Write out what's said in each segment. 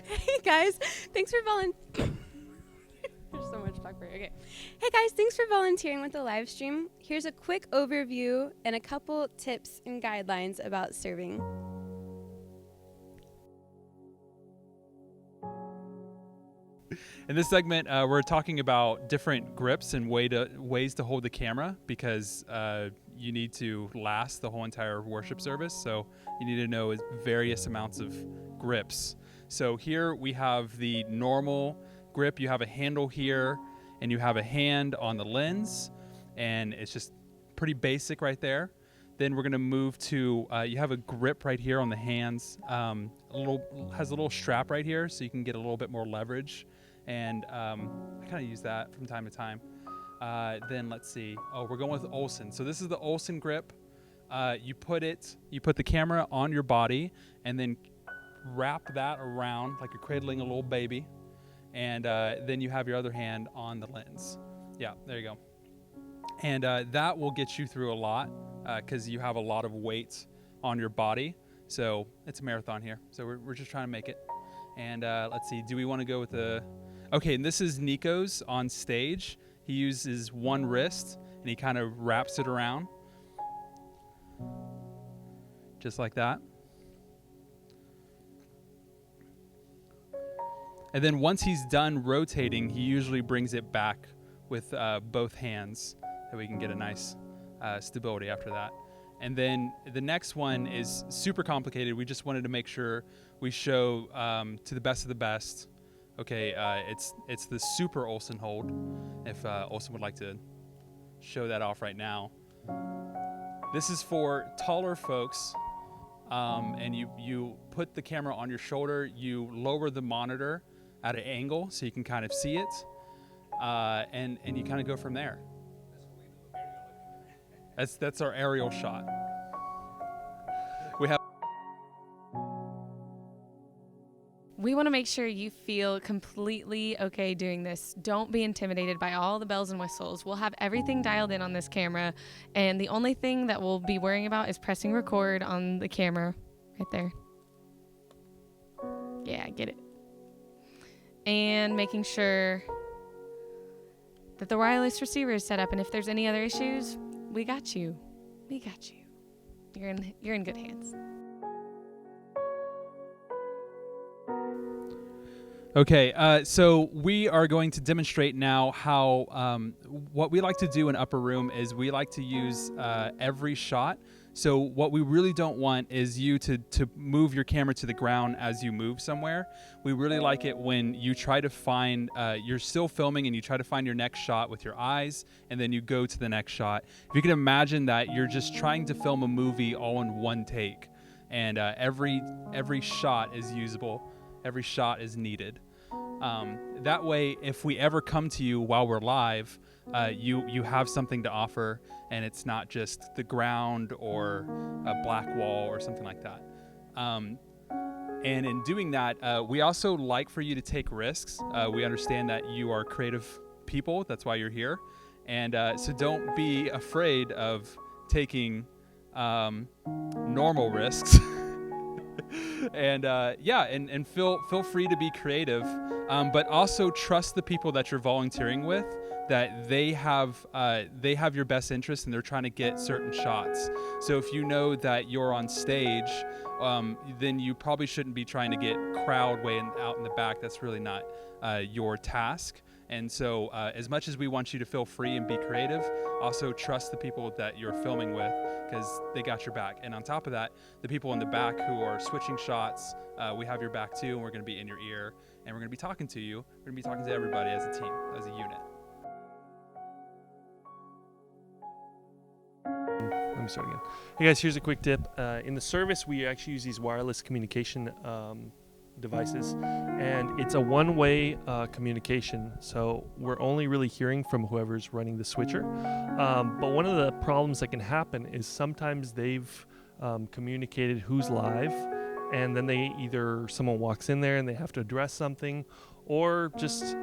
Hey guys, thanks for volunteering. There's so much talk for you. Okay. Hey guys, thanks for volunteering with the live stream. Here's a quick overview and a couple tips and guidelines about serving. In this segment, we're talking about different grips and ways to hold the camera because you need to last the whole entire worship service. So you need to know various amounts of grips. So here we have the normal grip. You have a handle here and you have a hand on the lens, and it's just pretty basic right there. Then we're going to move to, you have a grip right here on the hands. Has a little strap right here so you can get a little bit more leverage. And I kind of use that from time to time. Then let's see. Oh, we're going with Olsen. So this is the Olsen grip. You put the camera on your body and then wrap that around like you're cradling a little baby. And then you have your other hand on the lens. Yeah, there you go. And that will get you through a lot because you have a lot of weight on your body. So it's a marathon here. So we're just trying to make it. And let's see. Do we want to go with the... Okay, and this is Nico's on stage. He uses one wrist, and he kind of wraps it around. Just like that. And then once he's done rotating, he usually brings it back with both hands so we can get a nice stability after that. And then the next one is super complicated. We just wanted to make sure we show to the best of the best. Okay, it's the super Olsen hold, if Olsen would like to show that off right now. This is for taller folks, and you put the camera on your shoulder, you lower the monitor at an angle so you can kind of see it, and you kind of go from there. That's our aerial shot. We want to make sure you feel completely okay doing this. Don't be intimidated by all the bells and whistles. We'll have everything dialed in on this camera, and the only thing that we'll be worrying about is pressing record on the camera right there. Yeah, get it. And making sure that the wireless receiver is set up, and if there's any other issues, we got you. We got you. You're in good hands. Okay, so we are going to demonstrate now how what we like to do in Upper Room is we like to use every shot. So what we really don't want is you to move your camera to the ground as you move somewhere. We really like it when you try to find, you're still filming and you try to find your next shot with your eyes, and then you go to the next shot. If you can imagine that you're just trying to film a movie all in one take, and every shot is usable. Every shot is needed. That way, if we ever come to you while we're live, you have something to offer, and it's not just the ground or a black wall or something like that. And in doing that, we also like for you to take risks. We understand that you are creative people. That's why you're here. And so don't be afraid of taking normal risks. And and feel free to be creative, but also trust the people that you're volunteering with, that they have your best interest and they're trying to get certain shots. So if you know that you're on stage, then you probably shouldn't be trying to get crowd way out in the back. That's really not your task. And so as much as we want you to feel free and be creative, also trust the people that you're filming with, because they got your back. And on top of that, the people in the back who are switching shots, we have your back too, and we're going to be in your ear, and we're going to be talking to you. We're going to be talking to everybody as a team, as a unit. Let me start again. Hey guys, here's a quick tip. In the service, we actually use these wireless communication devices, and it's a one-way communication, so we're only really hearing from whoever's running the switcher. But one of the problems that can happen is sometimes they've communicated who's live, and then someone walks in there and they have to address something, or just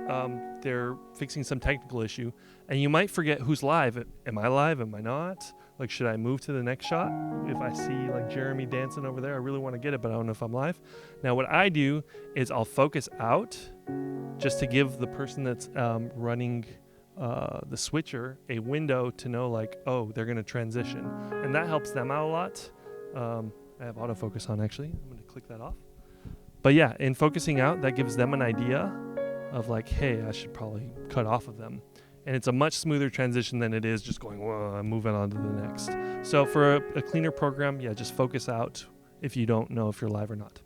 they're fixing some technical issue, and you might forget who's live. Am I live? Am I not? Like, should I move to the next shot? If I see like Jeremy dancing over there, I really want to get it, but I don't know if I'm live. Now what I do is I'll focus out just to give the person that's running the switcher a window to know like, oh, they're going to transition. And that helps them out a lot. I have autofocus on actually. I'm going to click that off. But yeah, in focusing out, that gives them an idea of like, hey, I should probably cut off of them. And it's a much smoother transition than it is just going, whoa, I'm moving on to the next. So for a cleaner program, yeah, just focus out if you don't know if you're live or not.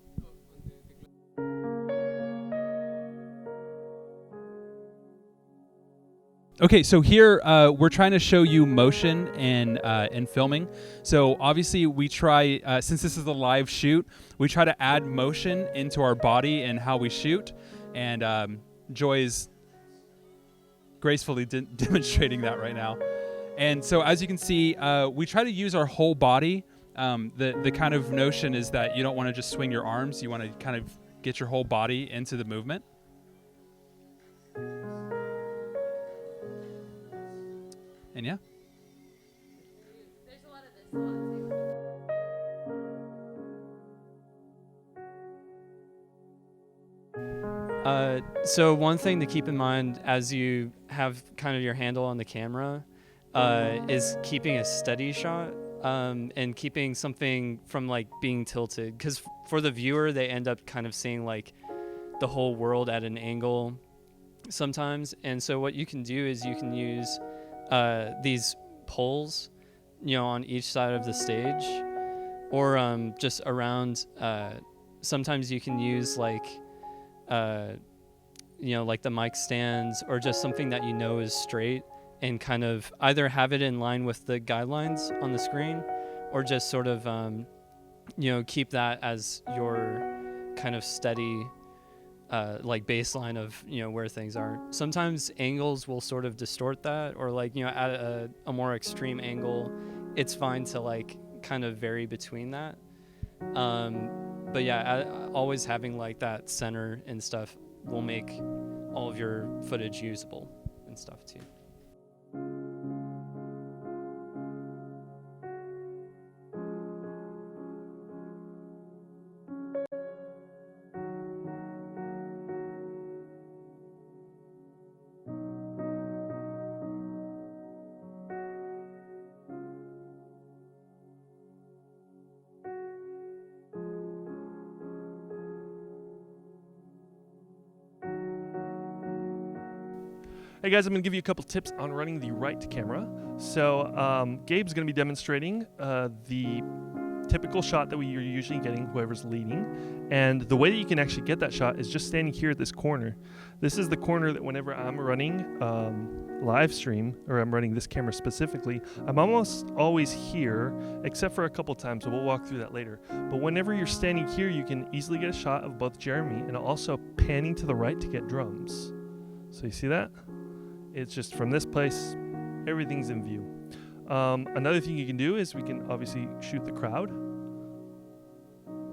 Okay, so here we're trying to show you motion and filming. So obviously we try, since this is a live shoot, we try to add motion into our body and how we shoot. And Joy is gracefully demonstrating that right now. And so as you can see, we try to use our whole body. The kind of notion is that you don't want to just swing your arms. You want to kind of get your whole body into the movement. And yeah. There's a lot of this. So one thing to keep in mind as you have kind of your handle on the camera is keeping a steady shot and keeping something from like being tilted, because for the viewer they end up kind of seeing like the whole world at an angle sometimes. And so what you can do is you can use these poles, you know, on each side of the stage, or just around. Sometimes you can use like you know, like the mic stands, or just something that you know is straight, and kind of either have it in line with the guidelines on the screen, or just sort of you know, keep that as your kind of steady like baseline of, you know, where things are. Sometimes angles will sort of distort that, or like, you know, at a more extreme angle, it's fine to like kind of vary between that. But yeah, always having like that center and stuff will make all of your footage usable and stuff too. Hey guys, I'm going to give you a couple tips on running the right camera. So Gabe's going to be demonstrating the typical shot that you're usually getting, whoever's leading. And the way that you can actually get that shot is just standing here at this corner. This is the corner that whenever I'm running live stream, or I'm running this camera specifically, I'm almost always here, except for a couple times, so we'll walk through that later. But whenever you're standing here, you can easily get a shot of both Jeremy and also panning to the right to get drums. So you see that? It's just from this place, everything's in view. Another thing you can do is we can obviously shoot the crowd.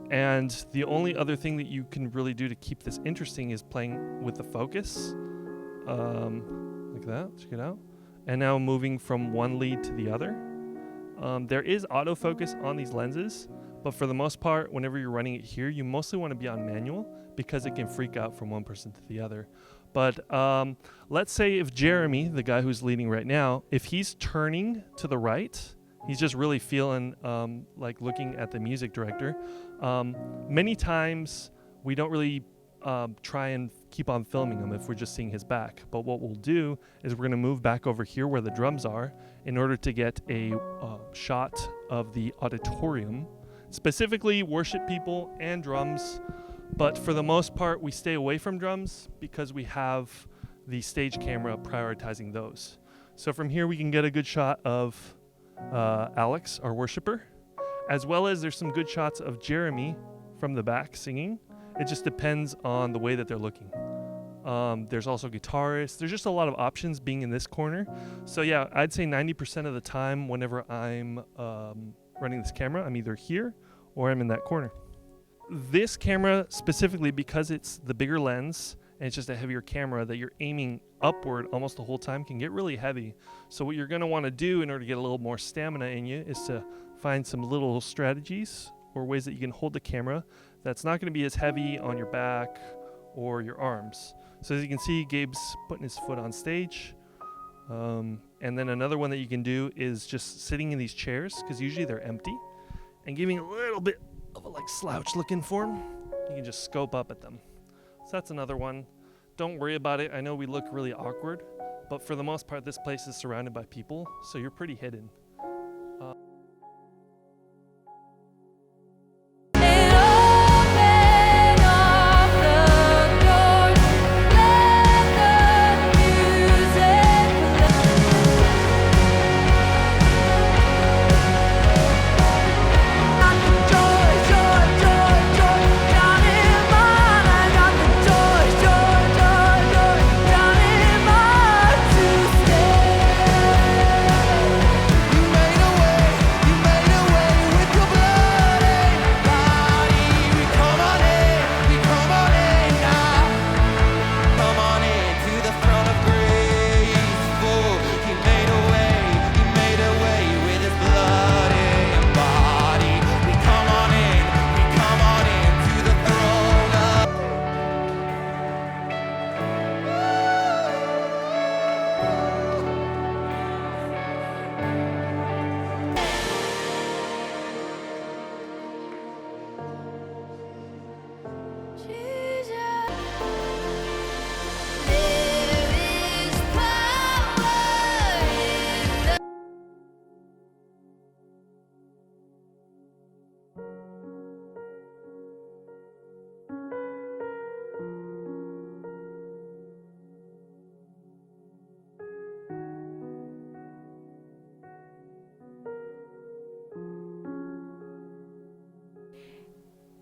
And the only other thing that you can really do to keep this interesting is playing with the focus. Like that, check it out. And now moving from one lead to the other. There is autofocus on these lenses, but for the most part, whenever you're running it here, you mostly want to be on manual because it can freak out from one person to the other. But let's say if Jeremy, the guy who's leading right now, if he's turning to the right, he's just really feeling like looking at the music director. Many times we don't really try and keep on filming him if we're just seeing his back. But what we'll do is we're going to move back over here where the drums are in order to get a shot of the auditorium, specifically worship people and drums. But for the most part, we stay away from drums because we have the stage camera prioritizing those. So from here, we can get a good shot of Alex, our worshiper, as well as there's some good shots of Jeremy from the back singing. It just depends on the way that they're looking. There's also guitarists. There's just a lot of options being in this corner. So yeah, I'd say 90% of the time whenever I'm running this camera, I'm either here or I'm in that corner. This camera specifically, because it's the bigger lens and it's just a heavier camera that you're aiming upward almost the whole time, can get really heavy. So what you're going to want to do in order to get a little more stamina in you is to find some little strategies or ways that you can hold the camera that's not going to be as heavy on your back or your arms. So as you can see, Gabe's putting his foot on stage. And then another one that you can do is just sitting in these chairs, because usually they're empty, and giving a little bit of a like slouch looking form. You can just scope up at them. So that's another one. Don't worry about it. I know we look really awkward, but for the most part, this place is surrounded by people, so you're pretty hidden.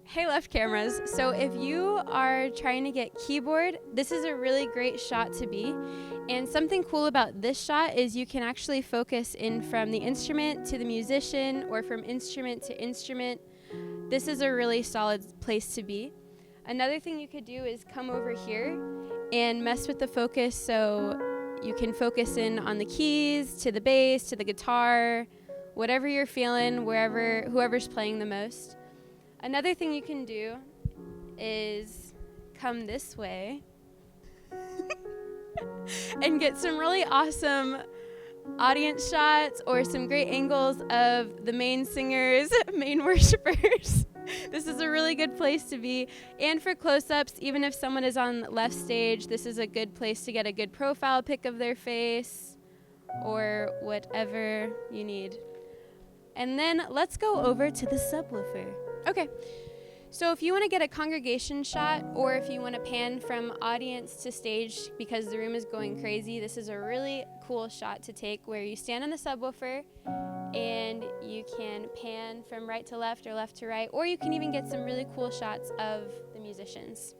Hey left cameras, so if you are trying to get keyboard, this is a really great shot to be. And something cool about this shot is you can actually focus in from the instrument to the musician or from instrument to instrument. This is a really solid place to be. Another thing you could do is come over here and mess with the focus so you can focus in on the keys, to the bass, to the guitar, whatever you're feeling, whoever's playing the most. Another thing you can do is come this way and get some really awesome audience shots or some great angles of the main singers, main worshipers. This is a really good place to be. And for close-ups, even if someone is on left stage, this is a good place to get a good profile pic of their face or whatever you need. And then let's go over to the subwoofer. Okay, so if you want to get a congregation shot or if you want to pan from audience to stage because the room is going crazy, this is a really cool shot to take where you stand on the subwoofer and you can pan from right to left or left to right, or you can even get some really cool shots of the musicians.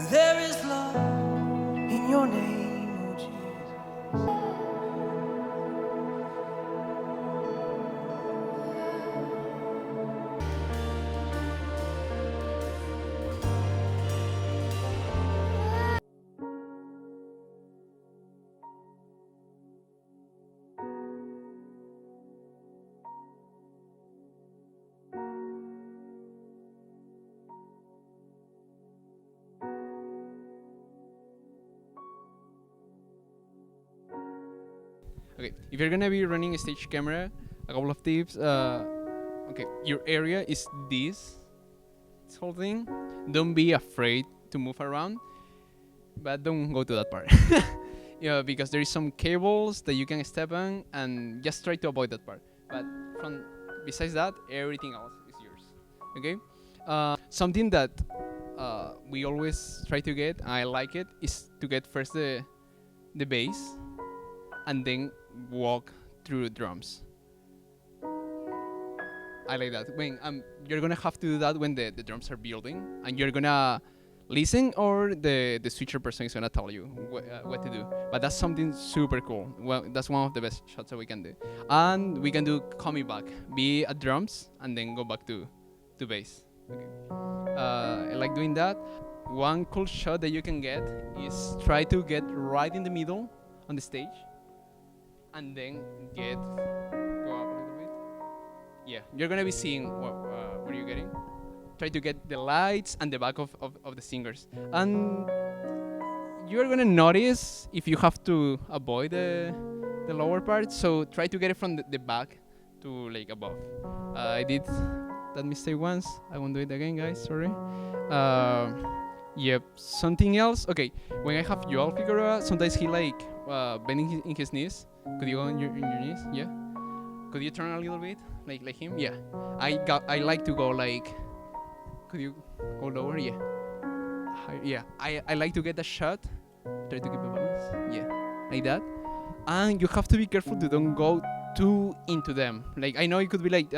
There is love in your name, oh Jesus. Okay, if you're gonna be running a stage camera, a couple of tips. Okay, your area is this whole thing. Don't be afraid to move around, but don't go to that part. Yeah, because there is some cables that you can step on, and just try to avoid that part. But from besides that, everything else is yours. Okay. Something that we always try to get, and I like it, is to get first the bass, and then walk through drums. I like that. When you're gonna have to do that when the drums are building, and you're gonna listen, or the switcher person is gonna tell you what to do. But that's something super cool. Well, that's one of the best shots that we can do. And we can do coming back, be at drums, and then go back to bass. Okay. I like doing that. One cool shot that you can get is try to get right in the middle on the stage, and then go up a little bit. Yeah, you're gonna be seeing what are you getting. Try to get the lights and the back of the singers, and you're gonna notice if you have to avoid the lower part. So try to get it from the back to like above. I did that mistake once. I won't do it again, guys. Sorry. Yep. Something else. Okay. When I have Joel Figueroa, sometimes he like bending in his knees. Could you go on your knees? Yeah. Could you turn a little bit like him? Yeah. I like to go like. Could you go lower? Yeah. Yeah. I like to get the shot. Try to keep the balance. Yeah. Like that. And you have to be careful to don't go too into them. Like I know it could be like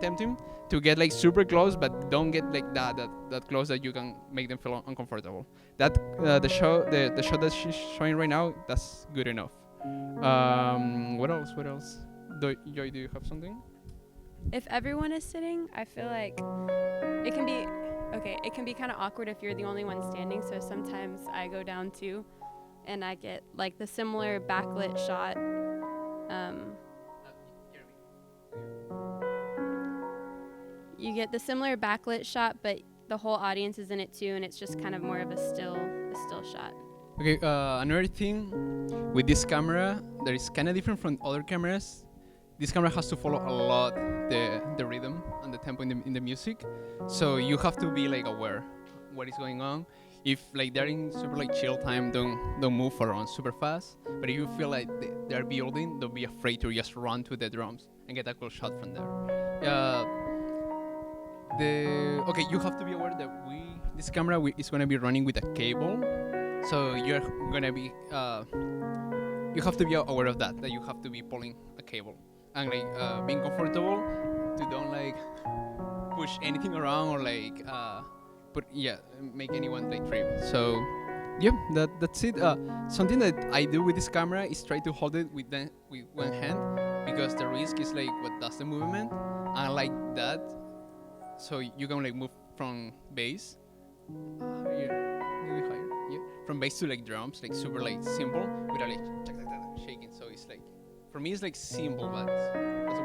tempting to get like super close, but don't get like that close that you can make them feel uncomfortable. That the shot that she's showing right now, that's good enough. What else? Joy, do you have something? If everyone is sitting, I feel like it can be okay. It can be kind of awkward if you're the only one standing. So sometimes I go down too, and I get like the similar backlit shot. You get the similar backlit shot, but the whole audience is in it too, and it's just kind of more of a still shot. Okay. Another thing with this camera that is kind of different from other cameras. This camera has to follow a lot the rhythm and the tempo in the music, so you have to be like aware what is going on. If like they're in super like chill time, don't move around super fast. But if you feel like they're building, don't be afraid to just run to the drums and get a cool shot from there. You have to be aware that this camera is gonna be running with a cable, so you're gonna be you have to be aware of that you have to be pulling a cable. And like being comfortable to don't like push anything around or like make anyone like trip. So yeah, that's it. Something that I do with this camera is try to hold it with one hand, because the risk is like what does the movement, and like that, so you can like move from bass maybe higher, yeah, from bass to like drums, like super like simple without like shaking. So it's like, for me it's like simple, but that's